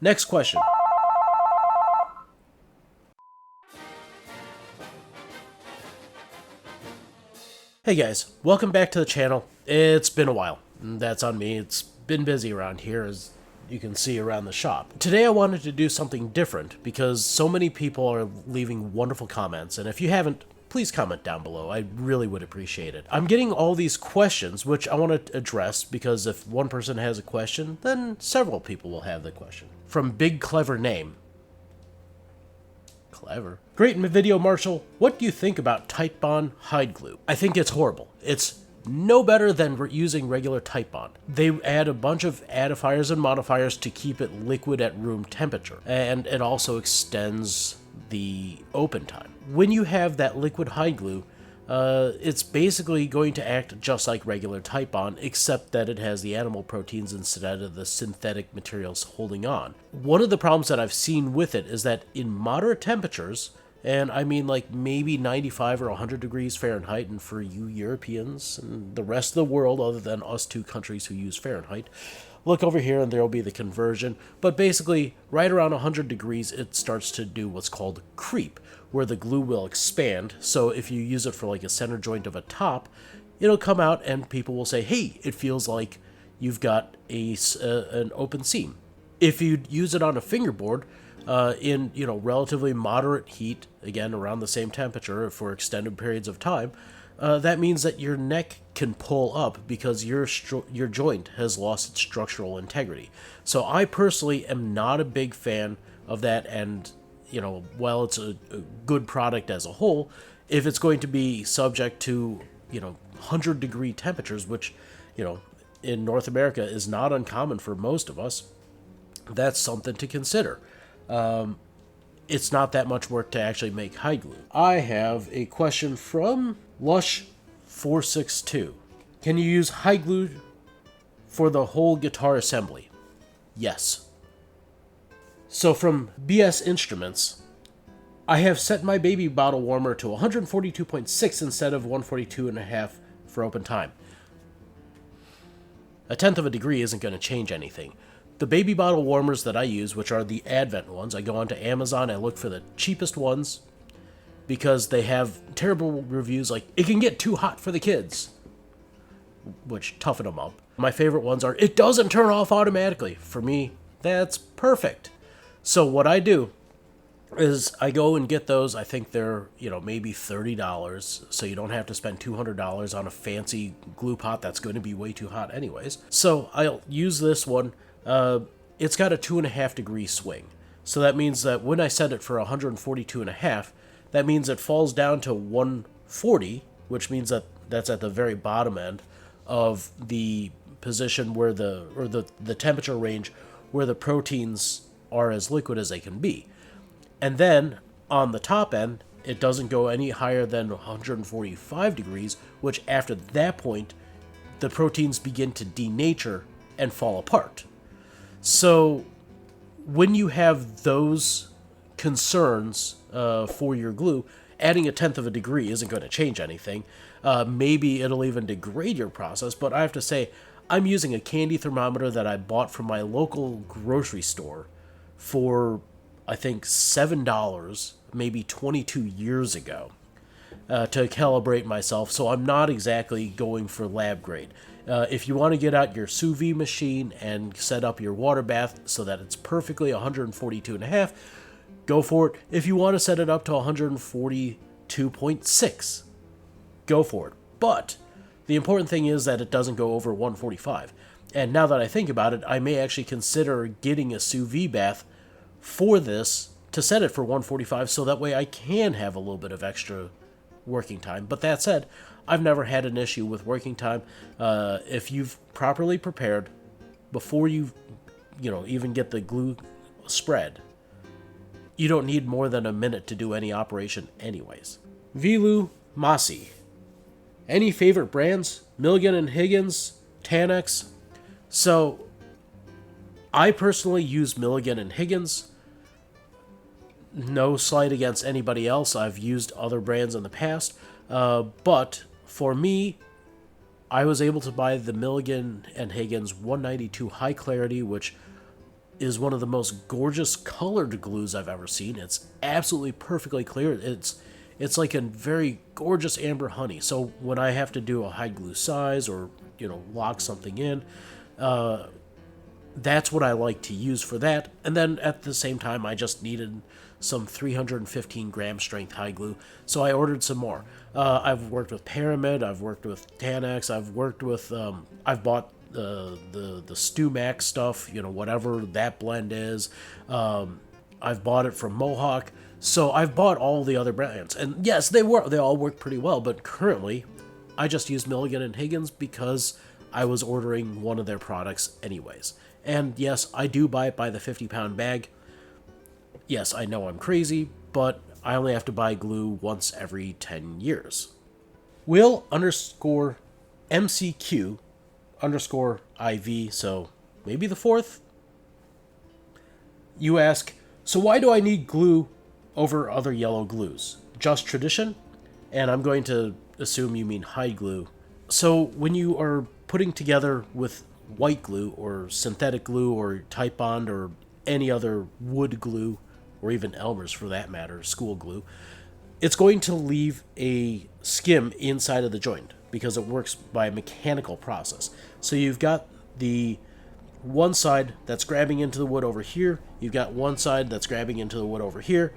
Next question. Hey guys, welcome back to the channel. It's been a while. That's on me. It's been busy around here, as you can see around the shop. Today I wanted to do something different because so many people are leaving wonderful comments, and if you haven't, please comment down below. I really would appreciate it. I'm getting all these questions, which I want to address because if one person has a question, then several people will have the question. From Big Clever Name. Clever. Great video, Marshall. What do you think about Titebond hide glue? I think it's horrible. It's no better than using regular Titebond. They add a bunch of addifiers and modifiers to keep it liquid at room temperature, and it also extends the open time. When you have that liquid hide glue, it's basically going to act just like regular Titebond, except that it has the animal proteins instead of the synthetic materials holding on. One of the problems that I've seen with it is that in moderate temperatures, and I mean like maybe 95 or 100 degrees Fahrenheit, and for you Europeans and the rest of the world other than us two countries who use Fahrenheit, look over here and there will be the conversion. But basically, right around 100 degrees, it starts to do what's called creep, where the glue will expand. So if you use it for like a center joint of a top, it'll come out and people will say, hey, it feels like you've got an open seam. If you use it on a fingerboard, in relatively moderate heat, again around the same temperature for extended periods of time, that means that your neck can pull up because your joint has lost its structural integrity. So I personally am not a big fan of that, and while it's a good product as a whole, if it's going to be subject to 100-degree temperatures, which in North America is not uncommon for most of us, that's something to consider. It's not that much work to actually make hide glue. I have a question from Lush462. Can you use hide glue for the whole guitar assembly? Yes. So from BS Instruments, I have set my baby bottle warmer to 142.6 instead of 142.5 for open time. A tenth of a degree isn't going to change anything. The baby bottle warmers that I use, which are the Advent ones, I go onto Amazon, I look for the cheapest ones because they have terrible reviews like, it can get too hot for the kids, which toughen them up. My favorite ones are, it doesn't turn off automatically. For me, that's perfect. So what I do is I go and get those. I think they're, maybe $30, so you don't have to spend $200 on a fancy glue pot that's going to be way too hot anyways. So I'll use this one. It's got a 2.5 degree swing. So that means that when I set it for 142.5, that means it falls down to 140, which means that that's at the very bottom end of the position where the temperature range where the proteins are as liquid as they can be. And then on the top end, it doesn't go any higher than 145 degrees, which after that point, the proteins begin to denature and fall apart. So when you have those concerns for your glue, adding a tenth of a degree isn't going to change anything. Maybe it'll even degrade your process, but I have to say, I'm using a candy thermometer that I bought from my local grocery store for, I think, $7, maybe 22 years ago, to calibrate myself, so I'm not exactly going for lab grade. If you want to get out your sous vide machine and set up your water bath so that it's perfectly 142.5, go for it. If you want to set it up to 142.6, go for it. But the important thing is that it doesn't go over 145. And now that I think about it, I may actually consider getting a sous vide bath for this to set it for 145, so that way I can have a little bit of extra working time. But that said, I've never had an issue with working time. If you've properly prepared before you even get the glue spread, you don't need more than a minute to do any operation anyways. Vilu Masi. Any favorite brands? Milligan & Higgins, Tanex. So I personally use Milligan & Higgins. No slight against anybody else. I've used other brands in the past. But for me, I was able to buy the Milligan & Higgins 192 High Clarity, which is one of the most gorgeous colored glues I've ever seen. It's absolutely perfectly clear. It's like a very gorgeous amber honey. So when I have to do a hide glue size or, lock something in, that's what I like to use for that. And then at the same time, I just needed some 315 gram strength hide glue, so I ordered some more. I've worked with Pyramid, I've worked with Tanex, I've bought the StuMax stuff, whatever that blend is. I've bought it from Mohawk, so I've bought all the other brands, and yes, they all work pretty well. But currently, I just use Milligan and Higgins because I was ordering one of their products anyways. And yes, I do buy it by the 50-pound bag. Yes, I know I'm crazy, but I only have to buy glue once every 10 years. Will_MCQ_IV, so maybe the fourth? You ask, so why do I need glue over other yellow glues? Just tradition? And I'm going to assume you mean hide glue. So when you are putting together with white glue or synthetic glue or Type Bond or any other wood glue, or even Elmer's for that matter, school glue, it's going to leave a skim inside of the joint because it works by a mechanical process. So you've got the one side that's grabbing into the wood over here, you've got one side that's grabbing into the wood over here,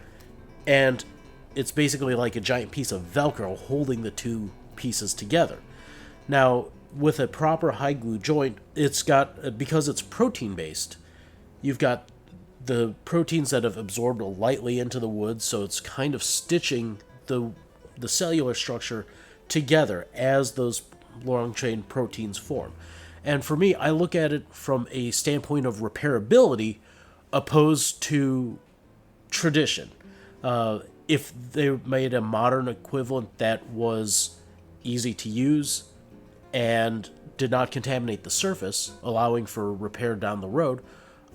and it's basically like a giant piece of Velcro holding the two pieces together. Now, with a proper hide glue joint, it's got, because it's protein based, you've got the proteins that have absorbed lightly into the wood, so it's kind of stitching the cellular structure together as those long chain proteins form. And for me, I look at it from a standpoint of repairability opposed to tradition. If they made a modern equivalent that was easy to use and did not contaminate the surface, allowing for repair down the road,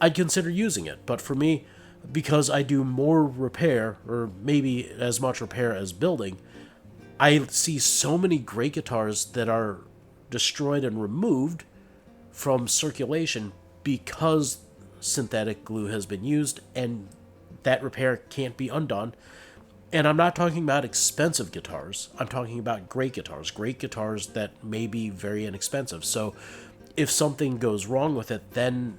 I'd consider using it. But for me, because I do more repair, or maybe as much repair as building, I see so many great guitars that are destroyed and removed from circulation because synthetic glue has been used, and that repair can't be undone. And I'm not talking about expensive guitars. I'm talking about great guitars that may be very inexpensive. So if something goes wrong with it, then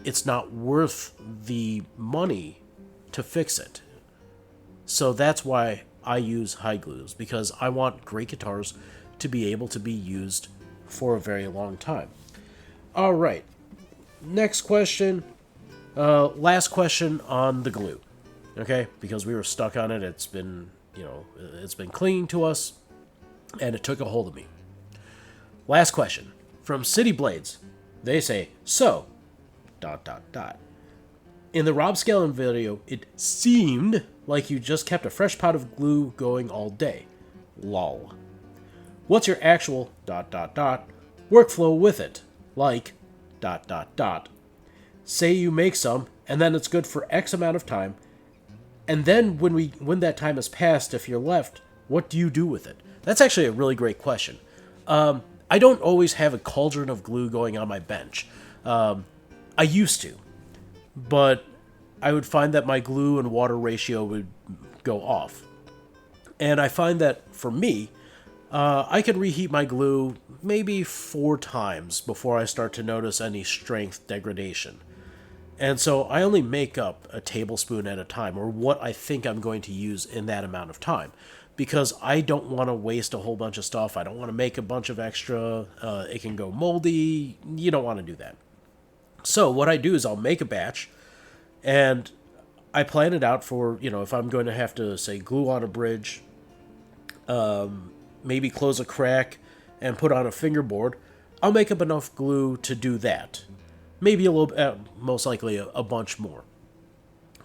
it's not worth the money to fix it. So that's why I use hide glues, because I want great guitars to be able to be used for a very long time. All right, next question. Last question on the glue. Okay, because we were stuck on it. It's been clinging to us, and it took a hold of me. Last question from City Blades. They say, so ... In the Rob Scallon video, it seemed like you just kept a fresh pot of glue going all day. Lol. What's your actual ... workflow with it? Like ... Say you make some, and then it's good for X amount of time, and then when that time has passed, if you're left, what do you do with it? That's actually a really great question. I don't always have a cauldron of glue going on my bench. I used to, but I would find that my glue and water ratio would go off. And I find that for me, I can reheat my glue maybe 4 times before I start to notice any strength degradation. And so I only make up a tablespoon at a time, or what I think I'm going to use in that amount of time, because I don't want to waste a whole bunch of stuff. I don't want to make a bunch of extra. It can go moldy. You don't want to do that. So what I do is I'll make a batch, and I plan it out for, if I'm going to have to, say, glue on a bridge, maybe close a crack and put on a fingerboard, I'll make up enough glue to do that. Maybe a little, most likely a bunch more.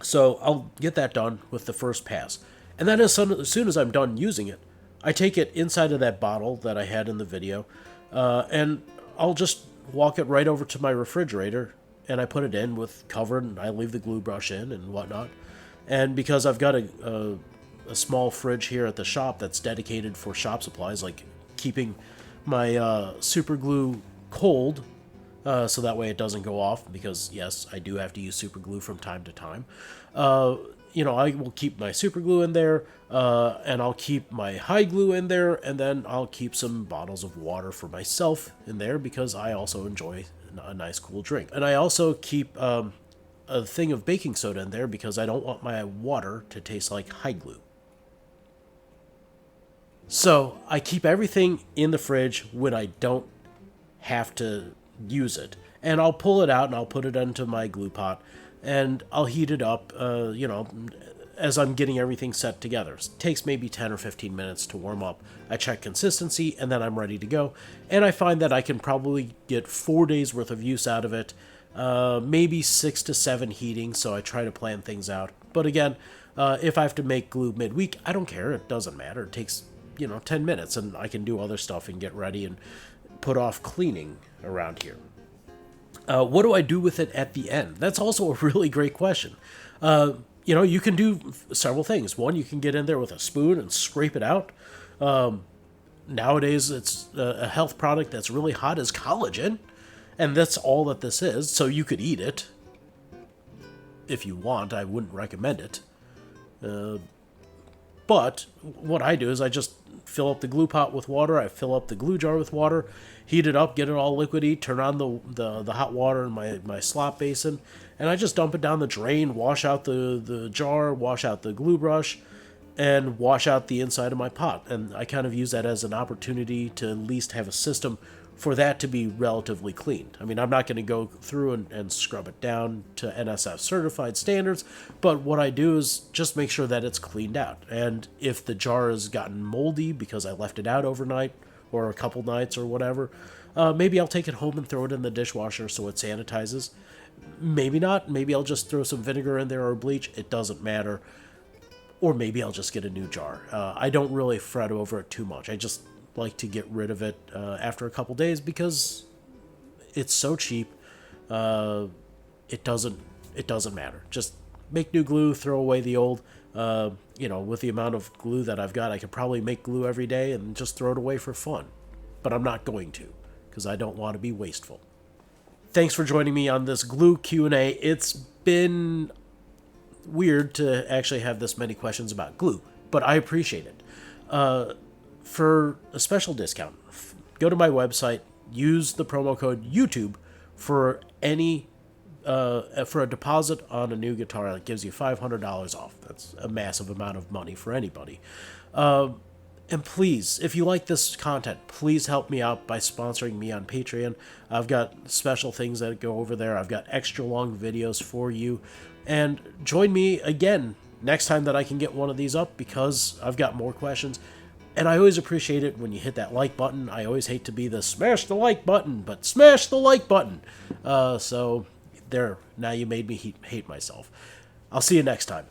So I'll get that done with the first pass. And then as soon as I'm done using it, I take it inside of that bottle that I had in the video, and I'll just walk it right over to my refrigerator, and I put it in with cover, and I leave the glue brush in and whatnot. And because I've got a small fridge here at the shop that's dedicated for shop supplies, like keeping my super glue cold so that way it doesn't go off, because yes, I do have to use super glue from time to time. I will keep my super glue in there, and I'll keep my high glue in there, and then I'll keep some bottles of water for myself in there, because I also enjoy a nice cool drink. And I also keep a thing of baking soda in there, because I don't want my water to taste like high glue. So I keep everything in the fridge when I don't have to use it. And I'll pull it out and I'll put it into my glue pot, and I'll heat it up, as I'm getting everything set together. It takes maybe 10 or 15 minutes to warm up. I check consistency, and then I'm ready to go. And I find that I can probably get 4 days worth of use out of it, maybe 6 to 7 heatings, so I try to plan things out. But again, if I have to make glue midweek, I don't care. It doesn't matter. It takes, 10 minutes, and I can do other stuff and get ready and put off cleaning around here. What do I do with it at the end? That's also a really great question. You can do several things. One, you can get in there with a spoon and scrape it out. Nowadays, it's a health product that's really hot is collagen, and that's all that this is. So you could eat it if you want. I wouldn't recommend it. But what I do is I just fill up the glue pot with water. I fill up the glue jar with water, heat it up, get it all liquidy, turn on the hot water in my slop basin, and I just dump it down the drain, wash out the jar, wash out the glue brush, and wash out the inside of my pot. And I kind of use that as an opportunity to at least have a system for that to be relatively clean. I mean, I'm not going to go through and scrub it down to NSF certified standards, but what I do is just make sure that it's cleaned out. And if the jar has gotten moldy because I left it out overnight or a couple nights or whatever, maybe I'll take it home and throw it in the dishwasher so it sanitizes. Maybe not. Maybe I'll just throw some vinegar in there or bleach. It doesn't matter. Or maybe I'll just get a new jar. I don't really fret over it too much. I just like to get rid of it after a couple days, because it's so cheap. It doesn't matter. Just make new glue, throw away the old. With the amount of glue that I've got, I could probably make glue every day and just throw it away for fun. But I'm not going to, because I don't want to be wasteful. Thanks for joining me on this glue Q&A. It's been weird to actually have this many questions about glue, but I appreciate it. For a special discount, go to my website, use the promo code YouTube for a deposit on a new guitar that gives you $500 off. That's a massive amount of money for anybody. And please, if you like this content, please help me out by sponsoring me on Patreon. I've got special things that go over there. I've got extra long videos for you. And join me again next time that I can get one of these up, because I've got more questions. And I always appreciate it when you hit that like button. I always hate to be the smash the like button, but smash the like button. So there, now you made me hate myself. I'll see you next time.